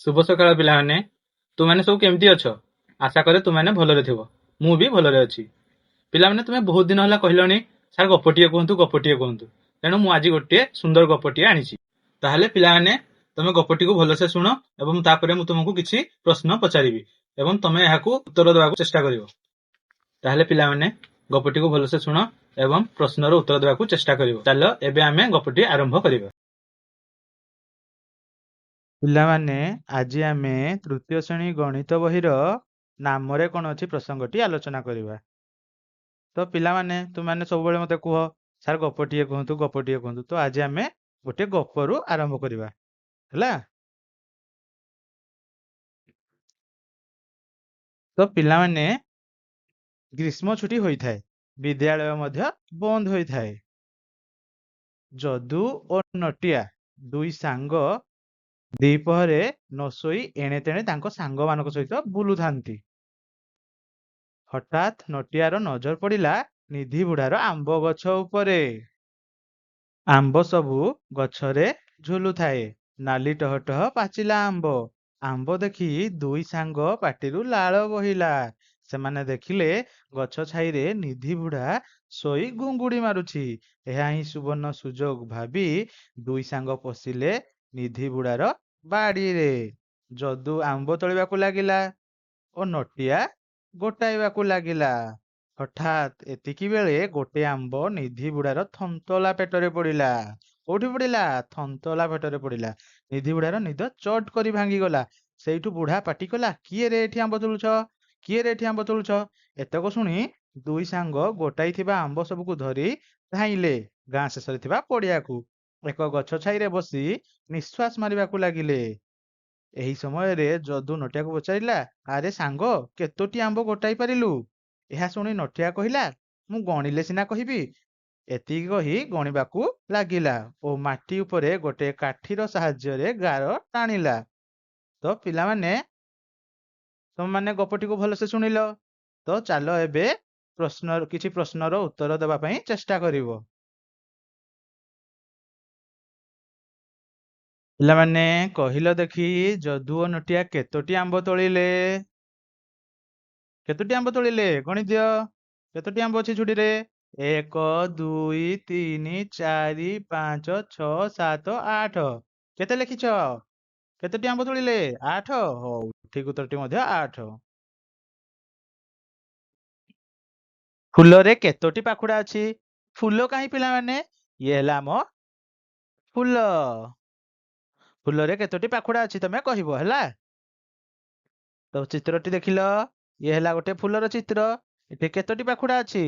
शुभ सकाळ पिलाମାନେ तुमने सब केमती अछ आशा करे तुमने भलरे थिबो मु भी भलरे अछि पिलाମାନେ तुमे बहुत दिन होला कहलनी सार गपटिए कहंतु तेणु मु आज गोटे सुंदर गपटिए आनिछि ताहले पिलाମାନେ तमे गपटी को भलसे सुनो एवं तापरे मु तुमको किछि प्रश्न पचारिबि एवं तमे याकू उत्तर देबाकू चेष्टा करिवो ताहले पिलाମାନେ गपटी को भलसे सुनो एवं प्रश्नर उत्तर देबाकू चेष्टा करिवो चलो एबे आमे गपटी आरंभ करिवो ପିଲାମାନେ ଆଜି ଆମେ ତୃତୀୟ ଶ୍ରେଣୀ ଗଣିତ ବହିର ନାମରେ କ'ଣ ଅଛି ପ୍ରସଙ୍ଗଟି ଆଲୋଚନା କରିବା। ତ ପିଲାମାନେ ତୁମମାନେ ସବୁବେଳେ ମତେ କୁହ ସାର୍ ଗପଟିଏ କୁହନ୍ତୁ। ତ ଆଜି ଆମେ ଗୋଟେ ଗପରୁ ଆରମ୍ଭ କରିବା ହେଲା। ତ ପିଲାମାନେ ଗ୍ରୀଷ୍ମ ଛୁଟି ହୋଇଥାଏ, ବିଦ୍ୟାଳୟ ମଧ୍ୟ ବନ୍ଦ ହୋଇଥାଏ। ଯଦୁ ଓ ନଟିଆ ଦୁଇ ସାଙ୍ଗ ଦ୍ୱିପହରେ ନ ଶୋଇ ଏଣେ ତେଣେ ତାଙ୍କ ସାଙ୍ଗମାନଙ୍କ ସହିତ ବୁଲୁଥାନ୍ତି। ହଠାତ୍ ନଟିଆର ନଜର ପଡ଼ିଲା ନିଧି ବୁଢ଼ାର ଆମ୍ବ ଗଛ ଉପରେ। ଆମ୍ବ ସବୁ ଗଛରେ ଝୁଲୁଥାଏ, ନାଲି ଟହଟହ ପାଚିଲା ଆମ୍ବ। ଆମ୍ବ ଦେଖି ଦୁଇ ସାଙ୍ଗ ପାଟିରୁ ଲାଳ ବୋହିଲା। ସେମାନେ ଦେଖିଲେ ଗଛ ଛାଇରେ ନିଧି ବୁଢ଼ା ଶୋଇ ଘୁଙ୍ଗୁଡ଼ି ମାରୁଛି। ଏହା ହିଁ ସୁବର୍ଣ୍ଣ ସୁଯୋଗ ଭାବି ଦୁଇ ସାଙ୍ଗ ପଶିଲେ ନିଧି ବୁଢ଼ାର ବାଡ଼ିରେ। ଯଦୁ ଆମ୍ବ ତୋଳିବାକୁ ଲାଗିଲା ଓ ନଟିଆ ଗୋଟାଇବାକୁ ଲାଗିଲା। ହଠାତ୍ ଏତିକି ବେଳେ ଗୋଟେ ଆମ୍ବ ନିଧି ବୁଢ଼ାର ଥନ୍ତଲା ପେଟରେ ପଡ଼ିଲା। କୋଉଠି ପଡ଼ିଲା? ଥନ୍ତଲା ପେଟରେ ପଡ଼ିଲା। ନିଧି ବୁଢ଼ାର ନିଦ ଚଟ୍ କରି ଭାଙ୍ଗିଗଲା। ସେଇଠୁ ବୁଢ଼ା ପାଟି କଲା, କିଏ ରେ ଏଠି ଆମ୍ବ ତୋଳୁଛ? ଏତକ ଶୁଣି ଦୁଇ ସାଙ୍ଗ ଗୋଟାଇଥିବା ଆମ୍ବ ସବୁକୁ ଧରି ଧାଇଁଲେ ଗାଁ ଶେଷରେ ଥିବା ପଡ଼ିଆକୁ। ଏକ ଗଛ ଛାଇରେ ବସି ନିଶ୍ୱାସ ମାରିବାକୁ ଲାଗିଲେ। ଏହି ସମୟରେ ଯଦୁ ନଟିଆକୁ ପଚାରିଲା, ଆରେ ସାଙ୍ଗ, କେତୋଟି ଆମ୍ବ ଗୋଟାଇ ପାରିଲୁ? ଏହା ଶୁଣି ନଟିଆ କହିଲା, ମୁଁ ଗଣିଲେ ସିନା କହିବି। ଏତିକି କହି ଗଣିବାକୁ ଲାଗିଲା ଓ ମାଟି ଉପରେ ଗୋଟେ କାଠିର ସାହାଯ୍ୟରେ ଗାର ଟାଣିଲା। ତ ପିଲାମାନେ ତମମାନେ ଗପଟିକୁ ଭଲସେ ଶୁଣିଲ। ତ ଚାଲ ଏବେ କିଛି ପ୍ରଶ୍ନର ଉତ୍ତର ଦେବା ପାଇଁ ଚେଷ୍ଟା କରିବ। ପିଲାମାନେ କହିଲ ଦେଖି, ଯଦୁ ଓ ନଟିଆ କେତୋଟି ଆମ୍ବ ତୋଳିଲେ? ଗଣି ଦିଅ। କେତୋଟି ଆମ୍ବ ଅଛି ଝୁଡ଼ିରେ? 1 2 3 4 5 6 7 8। କେତେ ଲେଖିଛ? କେତୋଟି ଆମ୍ବ ତୋଳିଲେ? 8। ହଉ, ଠିକ ଉତ୍ତରଟି ମଧ୍ୟ 8। ଫୁଲରେ କେତୋଟି ପାଖୁଡ଼ା ଅଛି? ଫୁଲ କାହିଁ ପିଲାମାନେ? ଇଏ ହେଲା ଆମ ଫୁଲ। ଫୁଲରେ କେତୋଟି ପାଖୁଡ଼ା ଅଛି ତମେ କହିବ ହେଲା। ତ ଚିତ୍ରଟି ଦେଖିଲ, ଇଏ ହେଲା ଗୋଟେ ଫୁଲର ଚିତ୍ର। ଏଠି କେତୋଟି ପାଖୁଡ଼ା ଅଛି?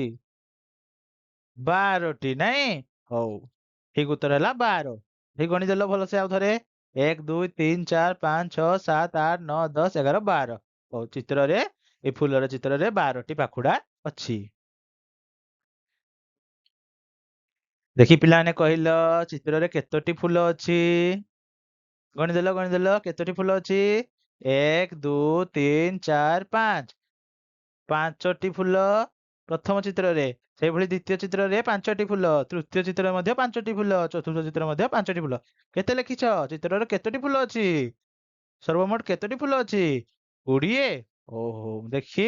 12ଟି, ନାଇଁ? ହଉ, ଠିକ ଉତ୍ତର ହେଲା 12। ଠିକ ଗଣିଦେଲ ଭଲସେ ଆଉ ଥରେ। 1 2 3 4 5 6 7 8 9 10 11 12। ହଉ, ଏ ଫୁଲର ଚିତ୍ରରେ 12ଟି ପାଖୁଡ଼ା ଅଛି। ଦେଖି ପିଲାମାନେ କହିଲ, ଚିତ୍ରରେ କେତୋଟି ଫୁଲ ଅଛି? ଗଣିଦେଲ କେତୋଟି ଫୁଲ ଅଛି? 1 2 3 4 5। 5ଟି ଫୁଲ ପ୍ରଥମ ଚିତ୍ରରେ, ସେଇଭଳି ଦ୍ୱିତୀୟ ଚିତ୍ରରେ 5ଟି ଫୁଲ, ତୃତୀୟ ଚିତ୍ରରେ ମଧ୍ୟ 5ଟି ଫୁଲ, ଚତୁର୍ଥ ଚିତ୍ରରେ ମଧ୍ୟ 5ଟି ଫୁଲ। କେତେ ଲେଖିଛ? ଚିତ୍ରରେ କେତୋଟି ଫୁଲ ଅଛି? ସର୍ବମୋଟ କେତୋଟି ଫୁଲ ଅଛି? 20। ଓହୋ, ଦେଖି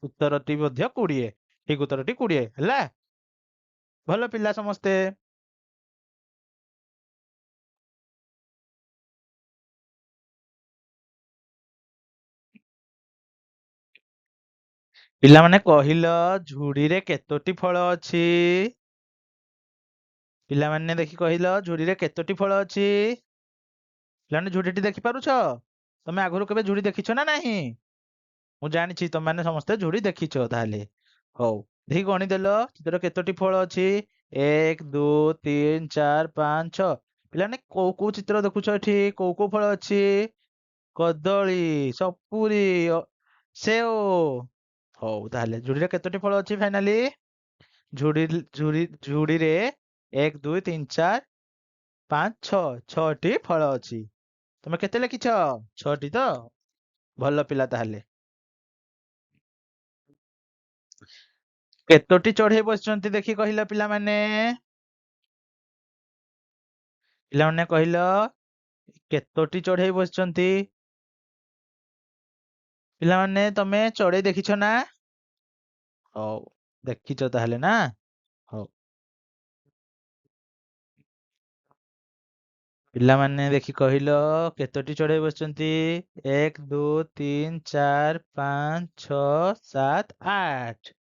ଉତ୍ତରଟି ମଧ୍ୟ 20। ଠିକ ଉତ୍ତରଟି 20 ହେଲା। ଭଲ ପିଲା ସମସ୍ତେ। ପିଲାମାନେ କହିଲ, ଝୁଡ଼ିରେ କେତୋଟି ଫଳ ଅଛି? ପିଲାମାନେ ଦେଖି କହିଲ, ଝୁଡ଼ିରେ କେତୋଟି ଫଳ ଅଛି? ପିଲାମାନେ ଝୁଡ଼ିଟି ଦେଖିପାରୁଛ? ତମେ ଆଗରୁ କେବେ ଝୁଡ଼ି ଦେଖିଛ ନା ନାହିଁ? ମୁଁ ଜାଣିଛି ତମମାନେ ସମସ୍ତେ ଝୁଡ଼ି ଦେଖିଛ ତାହେଲେ। ହଉ, ଦେଖି ଗଣିଦେଲ ଚିତ୍ରରେ କେତୋଟି ଫଳ ଅଛି? 1 2 3 4 5 6। ପିଲାମାନେ କୋଉ ଚିତ୍ର ଦେଖୁଛ ଏଠି? କୋଉ ଫଳ ଅଛି? କଦଳୀ, ସପୁରୀ, ସେଓ। ହଉ, ତାହେଲେ ଝୁଡ଼ିରେ କେତୋଟି ଫଳ ଅଛି ଫାଇନାଲି? ଝୁଡ଼ିରେ 1 2 3 4 5 6 6ଟି ଫଳ ଅଛି। ତମେ କେତେ ଲେଖିଛ? 6ଟି ତ? ଭଲ ପିଲା ତାହେଲେ। କେତୋଟି ଚଢ଼େଇ ବସିଛନ୍ତି ଦେଖି କହିଲ ପିଲାମାନେ? ପିଲାମାନେ କହିଲ, କେତୋଟି ଚଢ଼େଇ ବସିଛନ୍ତି? ପିଲାମାନେ ତମେ ଚଢେଇ ଦେଖିଛ ନା? ହଉ, ଦେଖିଛ ତାହେଲେ ନା? ହଉ, ପିଲାମାନେ ଦେଖି କହିଲ କେତୋଟି ଚଢେଇ ବସିଛନ୍ତି? 1 2 3 4 5 6 7 8।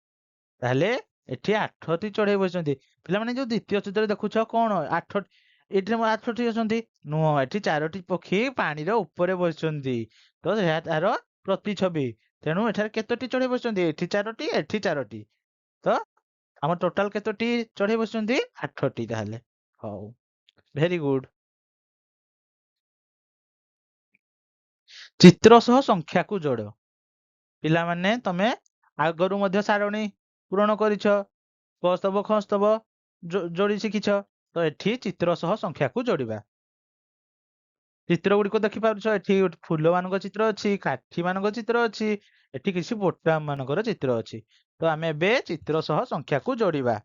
ତାହେଲେ ଏଠି 8ଟି ଚଢେଇ ବସିଛନ୍ତି। ପିଲାମାନେ ଯୋଉ ଦ୍ୱିତୀୟ ଚିତ୍ରରେ ଦେଖୁଛ କଣ 8? ଏଠି 8ଟି ଅଛନ୍ତି? ନୁହଁ, ଏଠି 4ଟି ପକ୍ଷୀ ପାଣିର ଉପରେ ବସିଛନ୍ତି। ତ ଏହା ତାର ପ୍ରତିଛବି। ତେଣୁ ଏଠାରେ କେତୋଟି ଚଢେଇ ବସିଛନ୍ତି? ଏଠି 4ଟି, ଏଠି 4ଟି। ତ ଆମର ଟୋଟାଲ କେତୋଟି ଚଢେଇ ବସିଛନ୍ତି? 8ଟି ତାହେଲେ। ହଉ, ଭେରି ଗୁଡ। ଚିତ୍ର ସହ ସଂଖ୍ୟାକୁ ଯୋଡ଼। ପିଲାମାନେ ତମେ ଆଗରୁ ମଧ୍ୟ ସାରଣୀ ପୂରଣ କରିଛ। କ ସ୍ତବ ଖ ସ୍ତବ ଯୋଡି ଶିଖିଛ। ତ ଏଠି ଚିତ୍ର ସହ ସଂଖ୍ୟାକୁ ଯୋଡିବା। ଚିତ୍ର ଗୁଡିକ ଦେଖିପାରୁଛ, ଏଠି ଗୋଟେ ଫୁଲ ମାନଙ୍କ ଚିତ୍ର ଅଛି, କାଠି ମାନଙ୍କ ଚିତ୍ର ଅଛି, ଏଠି କିଛି ବୋତାମ ମାନଙ୍କର ଚିତ୍ର ଅଛି। ତ ଆମେ ଏବେ ଚିତ୍ର ସହ ସଂଖ୍ୟାକୁ ଯୋଡିବା।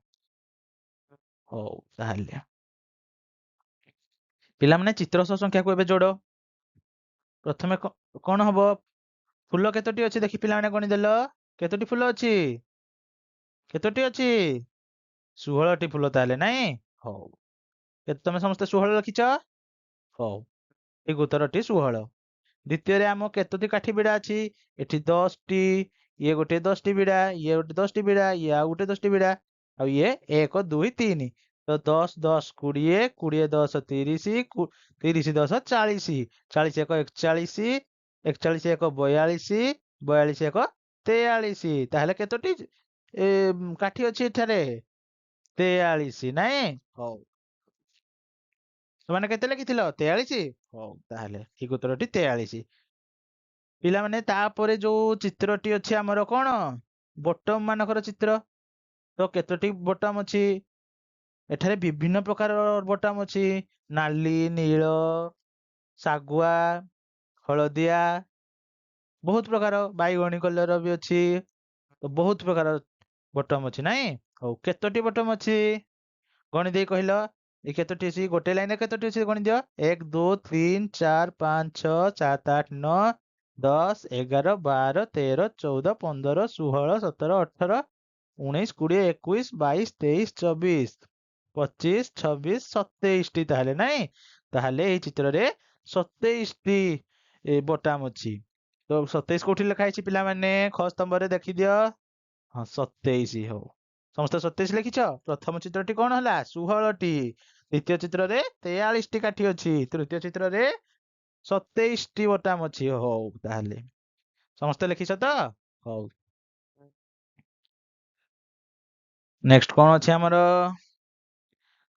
ହଉ ତାହେଲେ ପିଲାମାନେ ଚିତ୍ର ସହ ସଂଖ୍ୟାକୁ ଏବେ ଯୋଡ। ପ୍ରଥମେ କଣ ହବ? ଫୁଲ କେତୋଟି ଅଛି ଦେଖି ପିଲାମାନେ ଗଣିଦେଲ। କେତୋଟି ଫୁଲ ଅଛି? କେତୋଟି ଅଛି? 16ଟି ଫୁଲ ତାହେଲେ, ନାଇଁ? ହଉ, ତମେ ସମସ୍ତେ 16 ଲେଖିଛ? ହଉ, ଠିକ ଉତ୍ତରଟି 16। ଦ୍ୱିତୀୟରେ ଆମ କେତୋଟି କାଠି ବିଡା ଅଛି? ଏଠି 10ଟି। ଇଏ ଗୋଟେ 10ଟି ବିଡା, ଇଏ ଗୋଟେ 10ଟି ବିଡା, ଇଏ ଆଉ ଗୋଟେ 10ଟି ବିଡା, ଆଉ ଇଏ 1 2 3। ତ 10 10 20, 20 10 30, 30 10 40, 40 1 41, 41 1 42, 42 1 43। ତାହେଲେ କେତୋଟି କାଠି ଅଛି ଏଠାରେ? 43, ନାଇଁ? ହଉ, ସେମାନେ କେତେ ଲେଖିଥିଲ? 43? ହଉ, ତାହେଲେ ଠିକ ଉତ୍ତରଟି 43। ପିଲାମାନେ ତାପରେ ଯୋଉ ଚିତ୍ରଟି ଅଛି ଆମର କଣ? ବୋଟମ ମାନଙ୍କର ଚିତ୍ର। ତ କେତୋଟି ବୋଟାମ ଅଛି? ଏଠାରେ ବିଭିନ୍ନ ପ୍ରକାର ବୋଟାମ ଅଛି। ନାଲି, ନୀଳ, ଶାଗୁଆ, ହଳଦିଆ, ବହୁତ ପ୍ରକାର ବାଇଗଣୀ କଲର ବି ଅଛି। ତ ବହୁତ ପ୍ରକାର ବୋଟମ ଅଛି, ନାଇଁ? ହଉ, କେତୋଟି ବୋଟମ ଅଛି? ଗଣି ଦେଇ କହିଲ। ଏ କେତୋଟି ଅଛି? ଗୋଟେ ଲାଇନରେ କେତୋଟି ଅଛି ଗଣି ଦିଅ। 1 2 3 4 5 6 7 8 9 10 11 12 13 14 15 16 17 18 19 20 21 22 23 24 25 26 27ଟି ତାହେଲେ, ନାଇଁ? ତାହେଲେ ଏଇ ଚିତ୍ରରେ 27ଟି ବୋଟାମ ଅଛି। ତ 27 କୋଉଠି ଲେଖା ହେଇଛି ପିଲାମାନେ? ଖ ସ୍ତମ୍ଭରେ ଦେଖିଦିଅ। ହଁ, 27। ହଉ, ସମସ୍ତେ 27 ଲେଖିଛ? ପ୍ରଥମ ଚିତ୍ରଟି କଣ ହେଲା? 16ଟି। ଦ୍ୱିତୀୟ ଚିତ୍ରରେ 43ଟି କାଠି ଅଛି। ତୃତୀୟ ଚିତ୍ରରେ 27ଟି ବୋତାମ ଅଛି। ହଉ, ତାହେଲେ ସମସ୍ତେ ଲେଖିଛ ତ? ହଉ, ନେକ୍ସଟ କଣ ଅଛି ଆମର?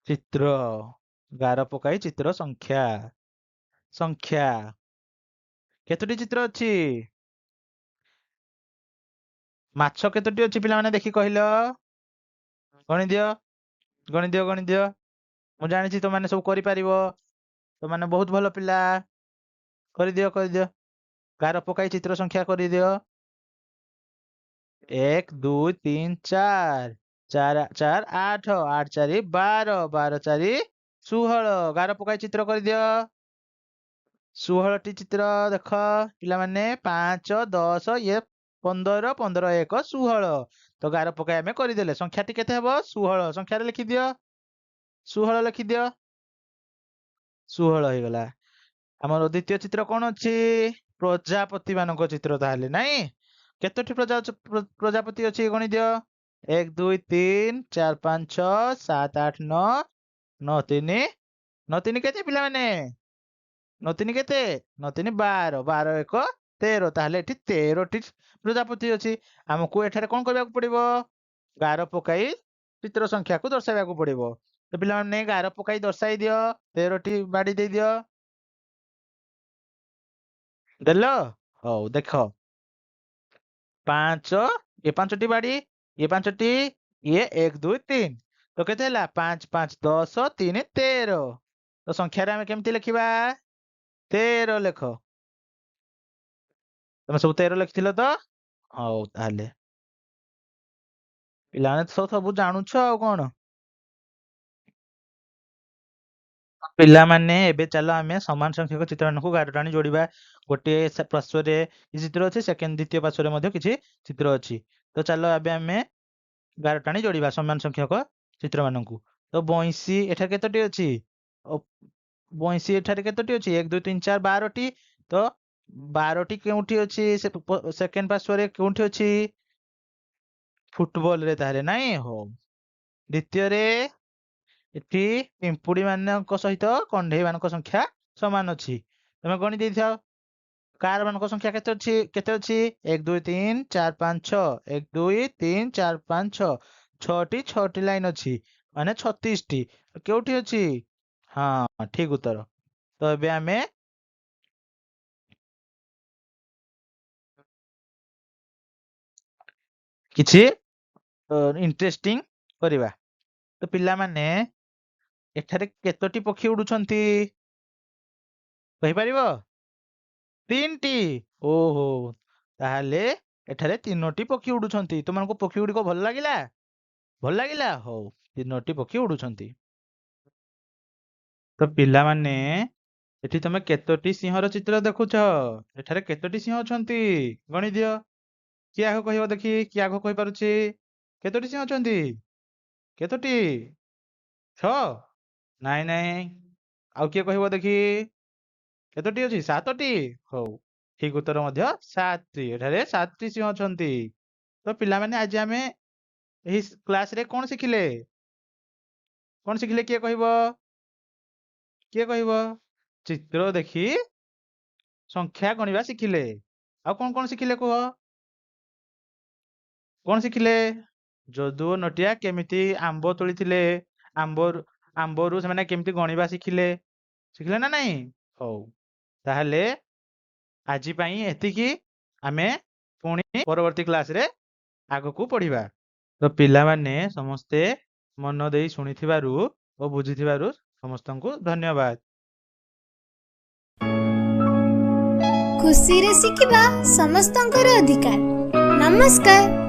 ଚିତ୍ର। ଗାର ପକାଇ ଚିତ୍ର ସଂଖ୍ୟା। ସଂଖ୍ୟା କେତୋଟି ଚିତ୍ର ଅଛି? ମାଛ କେତୋଟି ଅଛି ପିଲାମାନେ ଦେଖି କହିଲ? ଗଣିଦିଅ, ଗଣିଦିଅ, ଗଣିଦିଅ। ମୁଁ ଜାଣିଛି ତମମାନେ ସବୁ କରିପାରିବ। ତମମାନେ ବହୁତ ଭଲ ପିଲା। କରିଦିଅ, କରିଦିଅ। ଗାର ପକାଇ ଚିତ୍ର ସଂଖ୍ୟା କରିଦିଅ। 1 2 3 4 4 4 8 8 4 12 12 4 16। ଗାର ପକାଇ ଚିତ୍ର କରିଦିଅ। 16ଟି ଚିତ୍ର ଦେଖ ପିଲାମାନେ। 5 10 ଇଏ 15 15 1 16। ତ ଗାର ପକାଇ ଆମେ କରିଦେଲେ ସଂଖ୍ୟାଟି କେତେ ହେବ? 16। ସଂଖ୍ୟାରେ ଲେଖିଦିଅ। 16 ଲେଖିଦିଅ। 16 ହେଇଗଲା। ଆମର ଦ୍ୱିତୀୟ ଚିତ୍ର କଣ ଅଛି? ପ୍ରଜାପତି ମାନଙ୍କ ଚିତ୍ର ତାହେଲେ, ନାଇଁ? କେତୋଟି ପ୍ରଜାପତି ଅଛି ଗଣି ଦିଅ। 1 2 3 4 5 6 7 8 9 9 3 9 3 କେତେ ପିଲାମାନେ? 9 3 କେତେ? 9 3 12 12 1 13। ତାହେଲେ ଏଠି 13ଟି ପ୍ରଜାପତି ଅଛି। ଆମକୁ ଏଠାରେ କଣ କରିବାକୁ ପଡିବ? ଗାର ପକାଇ ଚିତ୍ର ସଂଖ୍ୟାକୁ ଦର୍ଶାଇବାକୁ ପଡିବ। ତ ପିଲାମାନେ ଗାର ପକାଇ ଦର୍ଶାଇ ଦିଅ। 13ଟି ବାଡି ଦେଇଦିଅ। ଦେଲ? ହଉ, ଦେଖ। 5, ଏ 5ଟି ବାଡି, ଏ 5ଟି, ଇଏ 1 2 3। ତ କେତେ ହେଲା? 5 5 10 3 13। ତ ସଂଖ୍ୟାରେ ଆମେ କେମିତି ଲେଖିବା? 13 ଲେଖ। ତମେ ସବୁ 13 ଲେଖିଥିଲ ତ? ହଉ, ତାହେଲେ ପିଲାମାନେ ତ ସବୁ ଜାଣୁଛ ଆଉ କଣ। ପିଲାମାନେ ଏବେ ଚାଲ ଆମେ ସମାନ ସଂଖ୍ୟକ ଚିତ୍ରମାନଙ୍କୁ ଗାର ଟାଣି ଯୋଡ଼ିବା। ଗୋଟିଏ ପାର୍ଶ୍ୱରେ କିଛି ଚିତ୍ର ଅଛି, ସେକେଣ୍ଡ ଦ୍ୱିତୀୟ ପାର୍ଶ୍ୱରେ ମଧ୍ୟ କିଛି ଚିତ୍ର ଅଛି। ତ ଚାଲ ଏବେ ଆମେ ଗାର ଟାଣି ଯୋଡ଼ିବା ସମାନ ସଂଖ୍ୟକ ଚିତ୍ରମାନଙ୍କୁ। ତ ବଇଁଶୀ ଏଠାରେ କେତୋଟି ଅଛି? ବଇଁଶୀ ଏଠାରେ କେତୋଟି ଅଛି? 1 2 3 4 12ଟି। ତ 12ଟି କେଉଁଠି ଅଛି? ସେକେଣ୍ଡ ପାର୍ଶ୍ୱରେ କେଉଁଠି ଅଛି? ଫୁଟବଲରେ ତାହେଲେ ନାଇଁ। ହଉ, ଦ୍ୱିତୀୟରେ ଏଠି ପିମ୍ପୁଡ଼ି ମାନଙ୍କ ସହିତ କଣ୍ଢେଇ ମାନଙ୍କ ସଂଖ୍ୟା ସମାନ ଅଛି। ତମେ ଗଣି ଦେଇଥାଅ କାର ମାନଙ୍କ ସଂଖ୍ୟା କେତେ ଅଛି? 1 2 3 4 5 6 1 2 3 4 5 6 6ଟି ଲାଇନ ଅଛି, ମାନେ 36ଟି। କେଉଁଠି ଅଛି? ହଁ, ଠିକ ଉତ୍ତର। ତ ଏବେ ଆମେ କିଛି ଇଣ୍ଟରେଷ୍ଟିଂ କରିବା। ତ ପିଲାମାନେ ଏଠାରେ କେତୋଟି ପକ୍ଷୀ ଉଡୁଛନ୍ତି କହିପାରିବ? 3ଟି। ଓହୋ, ତାହେଲେ ଏଠାରେ 3ଟି ପକ୍ଷୀ ଉଡୁଛନ୍ତି। ତୁମମାନଙ୍କୁ ପକ୍ଷୀ ଗୁଡିକ ଭଲ ଲାଗିଲା? ଭଲ ଲାଗିଲା? ହଉ, 3ଟି ପକ୍ଷୀ ଉଡୁଛନ୍ତି। ତ ପିଲାମାନେ ଏଠି ତମେ କେତୋଟି ସିଂହର ଚିତ୍ର ଦେଖୁଛ? ଏଠାରେ କେତୋଟି ସିଂହ ଅଛନ୍ତି ଗଣି ଦିଅ। କିଏ ଆଗ କହିବ ଦେଖି? କିଏ ଆଗ କହିପାରୁଛି? କେତୋଟି ସିଂହ ଅଛନ୍ତି? କେତୋଟି? 6? ନାଇଁ, ଆଉ କିଏ କହିବ ଦେଖି? କେତୋଟି ଅଛି? 7ଟି। ହଉ, ଠିକ ଉତ୍ତର ମଧ୍ୟ 7ଟି। ଏଠାରେ 7ଟି ସିଂହ ଅଛନ୍ତି। ତ ପିଲାମାନେ ଆଜି ଆମେ ଏହି କ୍ଲାସରେ କଣ ଶିଖିଲେ? କିଏ କହିବ? ଚିତ୍ର ଦେଖି ସଂଖ୍ୟା ଗଣିବା ଶିଖିଲେ। ଆଉ କଣ ଶିଖିଲେ କୁହ? କଣ ଶିଖିଲେ? ଯଦୁ ଓ ନଟିଆ କେମିତି ଆମ୍ବ ତୋଳିଥିଲେ, ଆମ୍ବରୁ ସେମାନେ କେମିତି ଗଣିବା ଶିଖିଲେ ନା ନାଇଁ? ହଉ, ତାହେଲେ ଆଜି ପାଇଁ ଏତିକି। ଆମେ ପୁଣି ପରବର୍ତ୍ତୀ କ୍ଲାସରେ ଆଗକୁ ପଢିବା। ତ ପିଲାମାନେ ସମସ୍ତେ ମନ ଦେଇ ଶୁଣିଥିବାରୁ ଓ ବୁଝିଥିବାରୁ ସମସ୍ତଙ୍କୁ ଧନ୍ୟବାଦ। ଖୁସିରେ ଶିଖିବା ସମସ୍ତଙ୍କର ଅଧିକାର। ନମସ୍କାର।